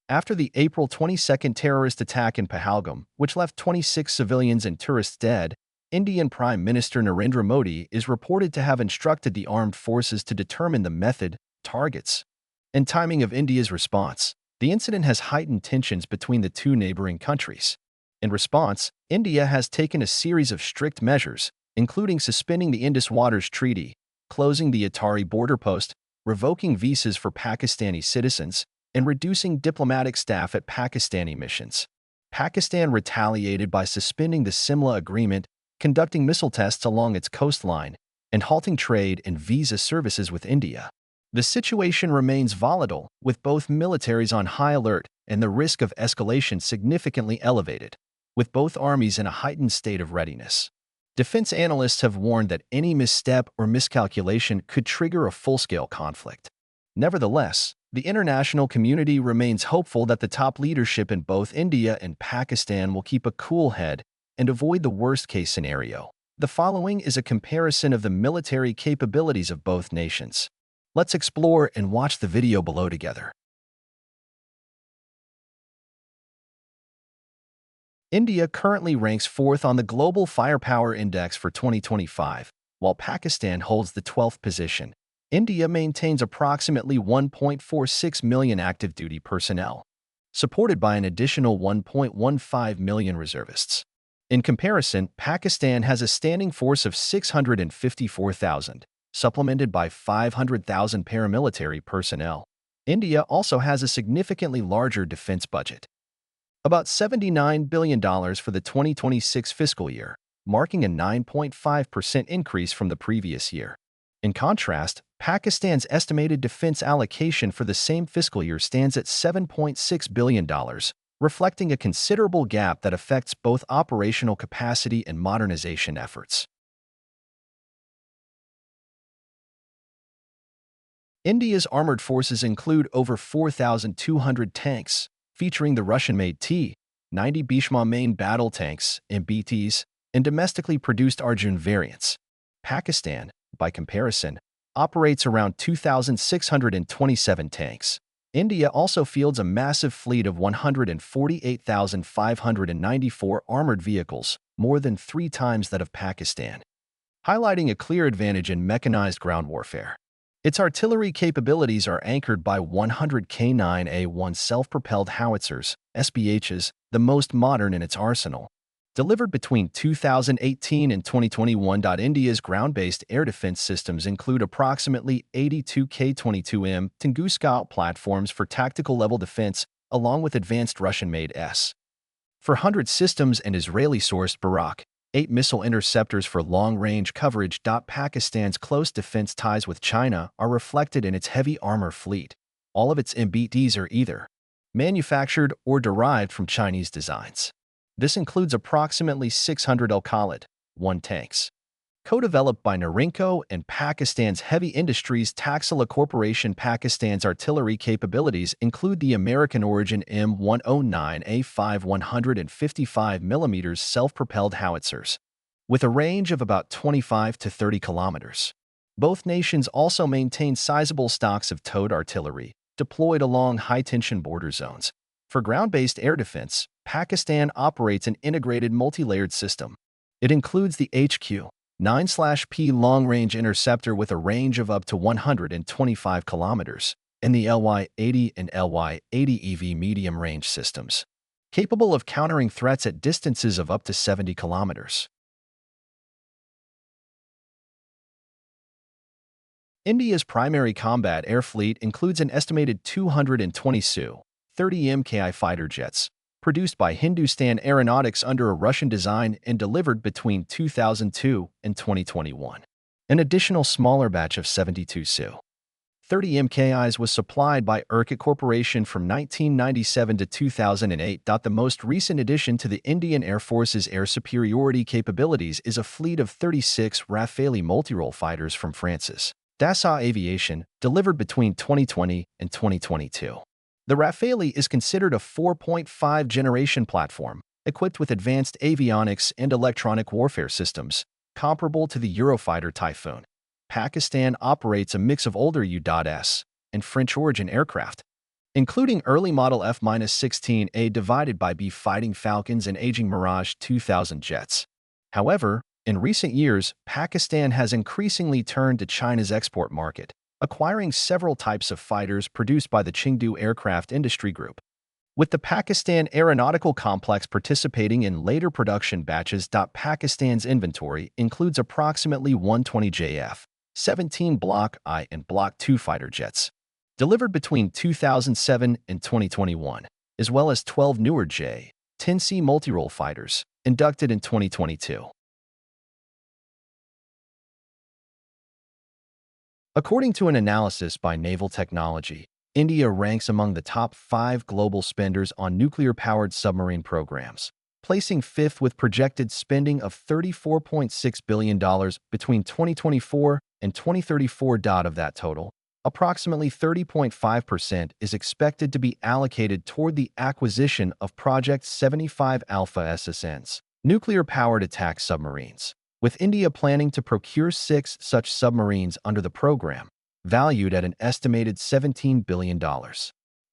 After the April 22 terrorist attack in Pahalgam, which left 26 civilians and tourists dead, Indian Prime Minister Narendra Modi is reported to have instructed the armed forces to determine the method, targets, and timing of India's response. The incident has heightened tensions between the two neighboring countries. In response, India has taken a series of strict measures, including suspending the Indus Waters Treaty, closing the Attari border post, revoking visas for Pakistani citizens, and reducing diplomatic staff at Pakistani missions. Pakistan retaliated by suspending the Simla Agreement, conducting missile tests along its coastline, and halting trade and visa services with India. The situation remains volatile, with both militaries on high alert and the risk of escalation significantly elevated, with both armies in a heightened state of readiness. Defense analysts have warned that any misstep or miscalculation could trigger a full-scale conflict. Nevertheless, the international community remains hopeful that the top leadership in both India and Pakistan will keep a cool head and avoid the worst-case scenario. The following is a comparison of the military capabilities of both nations. Let's explore and watch the video below together. India currently ranks 4th on the Global Firepower Index for 2025, while Pakistan holds the 12th position. India maintains approximately 1.46 million active duty personnel, supported by an additional 1.15 million reservists. In comparison, Pakistan has a standing force of 654,000, supplemented by 500,000 paramilitary personnel. India also has a significantly larger defense budget, about $79 billion for the 2026 fiscal year, marking a 9.5% increase from the previous year. In contrast, Pakistan's estimated defense allocation for the same fiscal year stands at $7.6 billion, reflecting a considerable gap that affects both operational capacity and modernization efforts. India's armored forces include over 4,200 tanks, featuring the Russian-made T-90 Bhishma main battle tanks, MBTs, and domestically produced Arjun variants. Pakistan, by comparison, operates around 2,627 tanks. India also fields a massive fleet of 148,594 armored vehicles, more than 3 times that of Pakistan, highlighting a clear advantage in mechanized ground warfare. Its artillery capabilities are anchored by 100 K9A1 self-propelled howitzers, SPHs, the most modern in its arsenal. Delivered between 2018 and 2021. India's ground-based air defense systems include approximately 82 K-22M Tengu Scout platforms for tactical-level defense, along with advanced Russian-made S-400 systems and Israeli-sourced Barak 8 missile interceptors for long-range coverage. Pakistan's close defense ties with China are reflected in its heavy armor fleet. All of its MBTs are either manufactured or derived from Chinese designs. This includes approximately 600 Al-Khalid-1 tanks, co-developed by Norinco and Pakistan's Heavy Industries Taxila Corporation. Pakistan's artillery capabilities include the American-origin M109A5 155mm self-propelled howitzers, with a range of about 25 to 30 kilometers. Both nations also maintain sizable stocks of towed artillery, deployed along high-tension border zones. For ground-based air defense, Pakistan operates an integrated multi-layered system. It includes the HQ-9/P long-range interceptor with a range of up to 125 kilometers, and the LY-80 and LY-80EV medium-range systems, capable of countering threats at distances of up to 70 kilometers. India's primary combat air fleet includes an estimated 220 Su-30 MKI fighter jets, produced by Hindustan Aeronautics under a Russian design and delivered between 2002 and 2021. An additional smaller batch of 72 Su-30 MKIs was supplied by Urkut Corporation from 1997 to 2008. The most recent addition to the Indian Air Force's air superiority capabilities is a fleet of 36 Rafale multirole fighters from France's Dassault Aviation, delivered between 2020 and 2022. The Rafale is considered a 4.5 generation platform, equipped with advanced avionics and electronic warfare systems, comparable to the Eurofighter Typhoon. Pakistan operates a mix of older U.S. and French-origin aircraft, including early model F-16A divided by B Fighting Falcons and aging Mirage 2000 jets. However, in recent years, Pakistan has increasingly turned to China's export market, acquiring several types of fighters produced by the Chengdu Aircraft Industry Group. With the Pakistan Aeronautical Complex participating in later production batches, Pakistan's inventory includes approximately 120 JF, 17 Block I and Block II fighter jets, delivered between 2007 and 2021, as well as 12 newer J-10C multirole fighters, inducted in 2022. According to an analysis by Naval Technology, India ranks among the top 5 global spenders on nuclear-powered submarine programs, placing 5th with projected spending of $34.6 billion between 2024 and 2034. Of that total, approximately 30.5% is expected to be allocated toward the acquisition of Project 75 Alpha SSNs, nuclear-powered attack submarines, with India planning to procure 6 such submarines under the program, valued at an estimated $17 billion.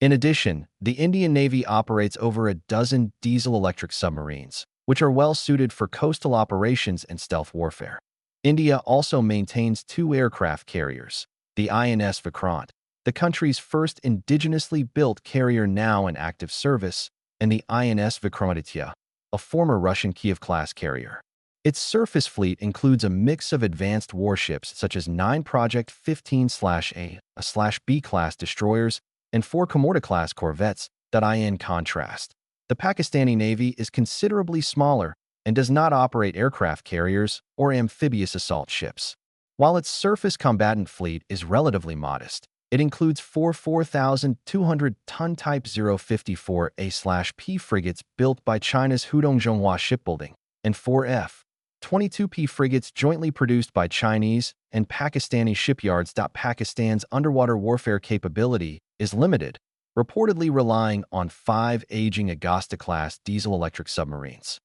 In addition, the Indian Navy operates over a dozen diesel-electric submarines, which are well-suited for coastal operations and stealth warfare. India also maintains 2 aircraft carriers, the INS Vikrant, the country's first indigenously built carrier now in active service, and the INS Vikramaditya, a former Russian Kiev-class carrier. Its surface fleet includes a mix of advanced warships such as 9 Project 15/A/B-class destroyers and 4 Kamorta-class corvettes. In contrast, the Pakistani Navy is considerably smaller and does not operate aircraft carriers or amphibious assault ships. While its surface combatant fleet is relatively modest, it includes 4 4,200-ton Type 054A/P frigates built by China's Hudong-Zhonghua Shipbuilding and 4 F-22P frigates jointly produced by Chinese and Pakistani shipyards. Pakistan's underwater warfare capability is limited, reportedly relying on 5 aging Augusta-class diesel-electric submarines.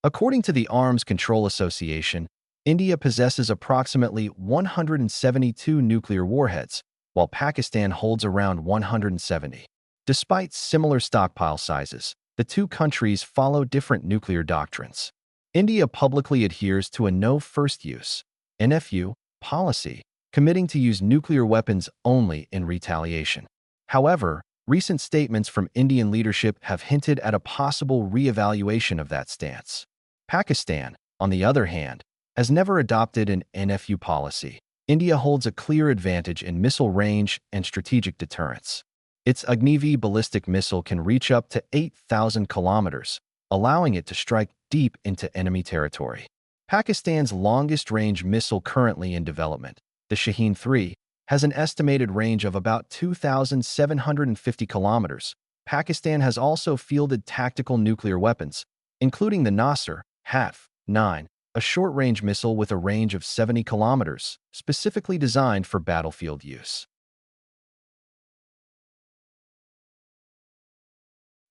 According to the Arms Control Association, India possesses approximately 172 nuclear warheads, while Pakistan holds around 170. Despite similar stockpile sizes, the two countries follow different nuclear doctrines. India publicly adheres to a no-first-use (NFU) policy, committing to use nuclear weapons only in retaliation. However, recent statements from Indian leadership have hinted at a possible re-evaluation of that stance. Pakistan, on the other hand, has never adopted an NFU policy. India holds a clear advantage in missile range and strategic deterrence. Its Agni-V ballistic missile can reach up to 8,000 kilometers, allowing it to strike deep into enemy territory. Pakistan's longest-range missile currently in development, the Shaheen-3, has an estimated range of about 2,750 kilometers. Pakistan has also fielded tactical nuclear weapons, including the Nasr HATF-9, a short-range missile with a range of 70 kilometers, specifically designed for battlefield use.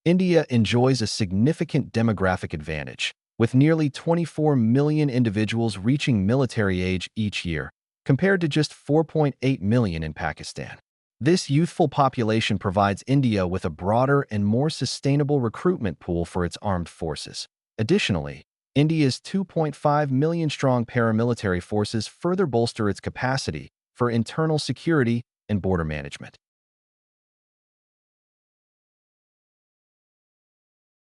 India enjoys a significant demographic advantage, with nearly 24 million individuals reaching military age each year, compared to just 4.8 million in Pakistan. This youthful population provides India with a broader and more sustainable recruitment pool for its armed forces. Additionally, India's 2.5 million-strong paramilitary forces further bolster its capacity for internal security and border management.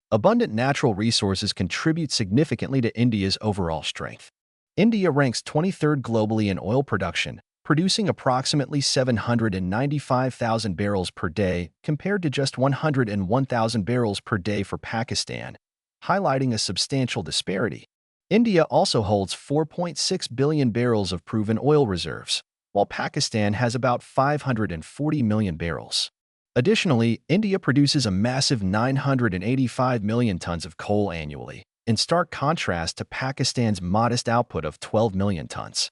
Abundant natural resources contribute significantly to India's overall strength. India ranks 23rd globally in oil production, producing approximately 795,000 barrels per day compared to just 101,000 barrels per day for Pakistan, highlighting a substantial disparity. India also holds 4.6 billion barrels of proven oil reserves, while Pakistan has about 540 million barrels. Additionally, India produces a massive 985 million tons of coal annually, in stark contrast to Pakistan's modest output of 12 million tons.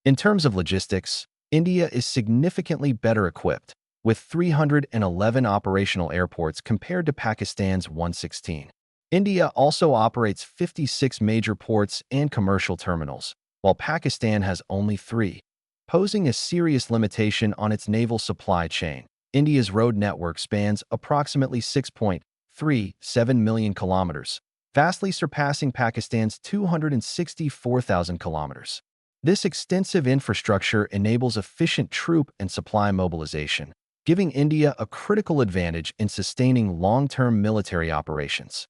In terms of logistics, India is significantly better equipped, with 311 operational airports compared to Pakistan's 116. India also operates 56 major ports and commercial terminals, while Pakistan has only 3, posing a serious limitation on its naval supply chain. India's road network spans approximately 6.37 million kilometers, vastly surpassing Pakistan's 264,000 kilometers. This extensive infrastructure enables efficient troop and supply mobilization, giving India a critical advantage in sustaining long-term military operations.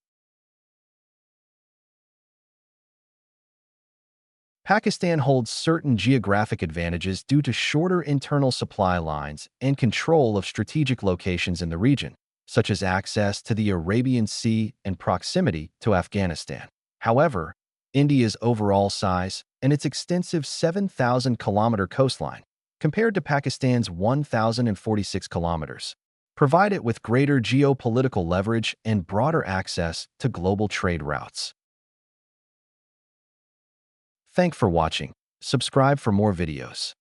Pakistan holds certain geographic advantages due to shorter internal supply lines and control of strategic locations in the region, such as access to the Arabian Sea and proximity to Afghanistan. However, India's overall size and its extensive 7,000-kilometer coastline, compared to Pakistan's 1,046 kilometers, provide it with greater geopolitical leverage and broader access to global trade routes. Thanks for watching. Subscribe for more videos.